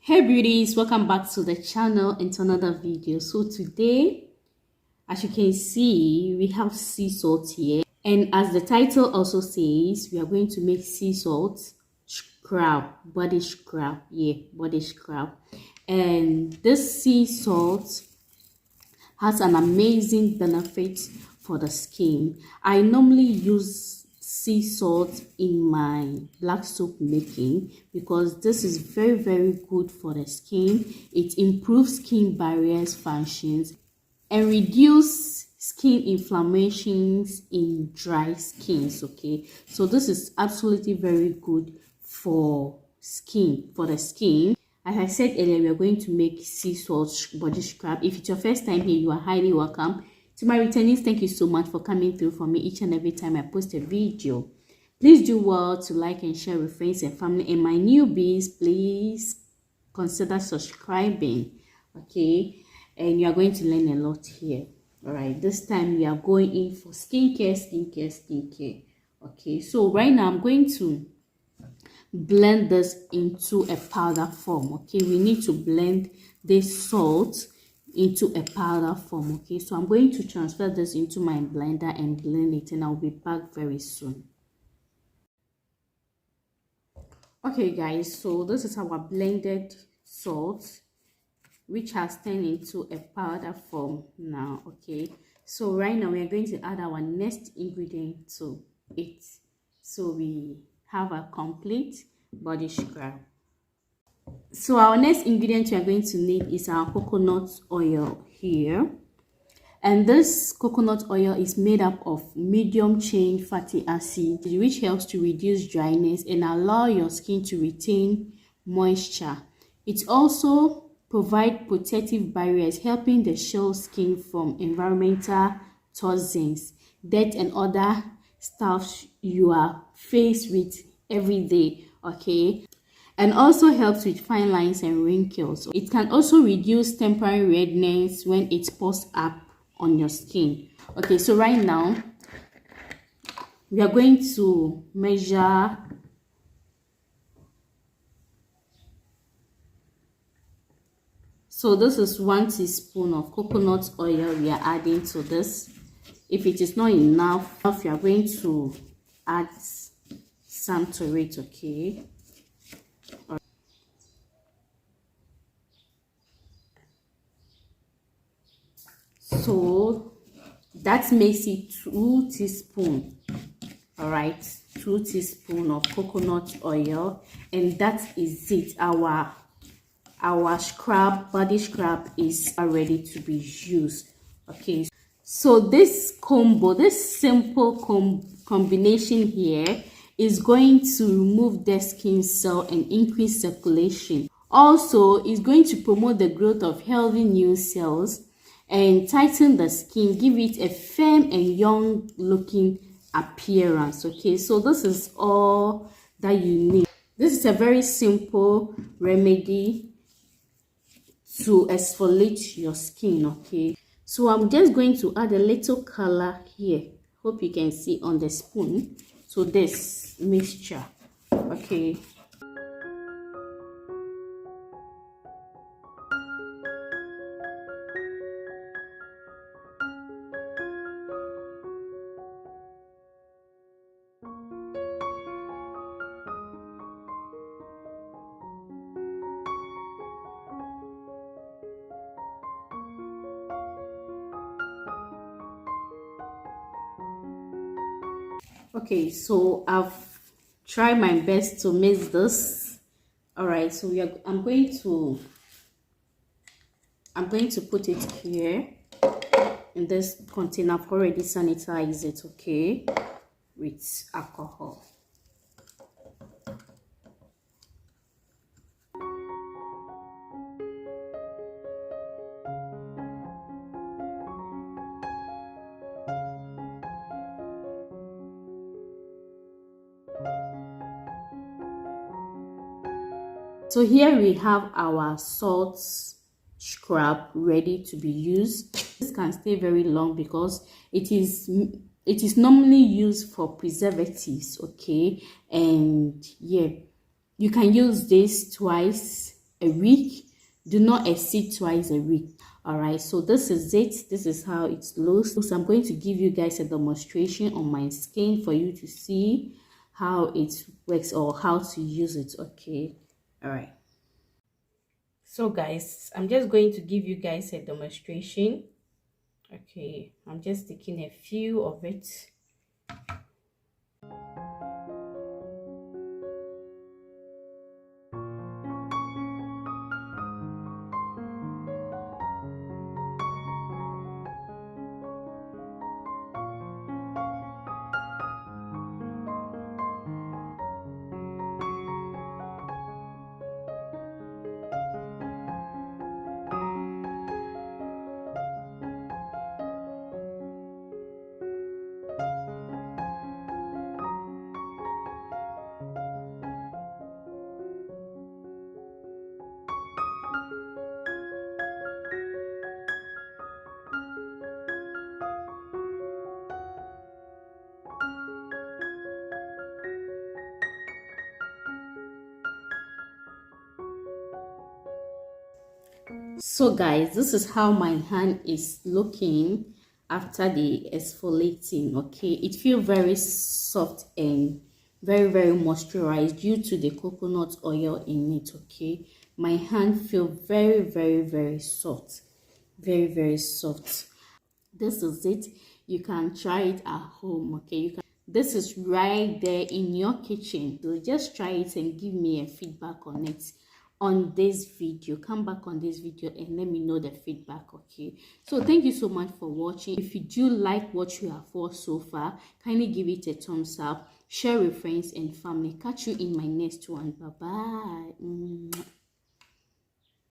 Hey beauties, welcome back to the channel and to another video. So today, as you can see, we have sea salt here, and as the title also says, we are going to make sea salt scrub, body scrub. Body scrub. And this sea salt has an amazing benefit for the skin. I normally use sea salt in my black soap making because this is very good for the skin. It improves skin barriers functions and reduce skin inflammations in dry skins. Okay, so this is absolutely very good for the skin. As I said earlier, we are going to make sea salt body scrub. If it's your first time here, you are highly welcome. To my returnees, thank you so much for coming through for me each and every time I post a video. Please do well to like and share with friends and family. And my newbies, please consider subscribing. Okay, and you are going to learn a lot here. All right, this time we are going in for skincare. Okay, so right now I'm going to blend this into a powder form. Okay, we need to blend this salt into a powder form. Okay, so I'm going to transfer this into my blender and blend it, and I'll be back very soon. Okay guys, so this is our blended salt, which has turned into a powder form now. Okay, so right now we are going to add our next ingredient to it, so we have a complete body scrub. So our next ingredient we are going to need is our coconut oil here, and this coconut oil is made up of medium chain fatty acid, which helps to reduce dryness and allow your skin to retain moisture. It also provides protective barriers, helping the shell skin from environmental toxins, dirt and other stuff you are faced with every day. Okay, and also helps with fine lines and wrinkles. It can also reduce temporary redness when it pours up on your skin. Okay, so right now we are going to measure so this is 1 teaspoon of coconut oil we are adding to this. If it is not enough, you are going to add some to it. Okay, so that makes it 2 teaspoons. All right, 2 teaspoons of coconut oil, and that is it. Our body scrub is ready to be used. Okay, so this combo, this simple combination here is going to remove dead skin cell and increase circulation. Also, it's going to promote the growth of healthy new cells and tighten the skin, give it a firm and young looking appearance. Okay, so this is all that you need. This is a very simple remedy to exfoliate your skin. Okay, so I'm just going to add a little color here. Hope you can see on the spoon to this mixture. Okay, okay, so I've tried my best to mix this. All right, so I'm going to put it here in this container. I've already sanitized it, okay, with alcohol. So here we have our salt scrub ready to be used. This can stay very long because it is normally used for preservatives. Okay, and yeah, you can use this twice a week. Do not exceed twice a week. All right, so this is it. This is how it looks. So I'm going to give you guys a demonstration on my skin for you to see how it works or how to use it. Okay, all right. So guys, I'm just going to give you guys a demonstration. Okay, I'm just taking a few of it. So guys, this is how my hand is looking after the exfoliating. Okay, it feels very soft and very moisturized due to the coconut oil in it. Okay, my hand feel very soft, very soft. This is it. You can try it at home. Okay, you can. This is right there in your kitchen. So just try it and give me a feedback on it on this video. Come back on this video and let me know the feedback. Okay, so thank you so much for watching. If you do like what you have watched so far, kindly give it a thumbs up, share with friends and family. Catch you in my next one. Bye bye.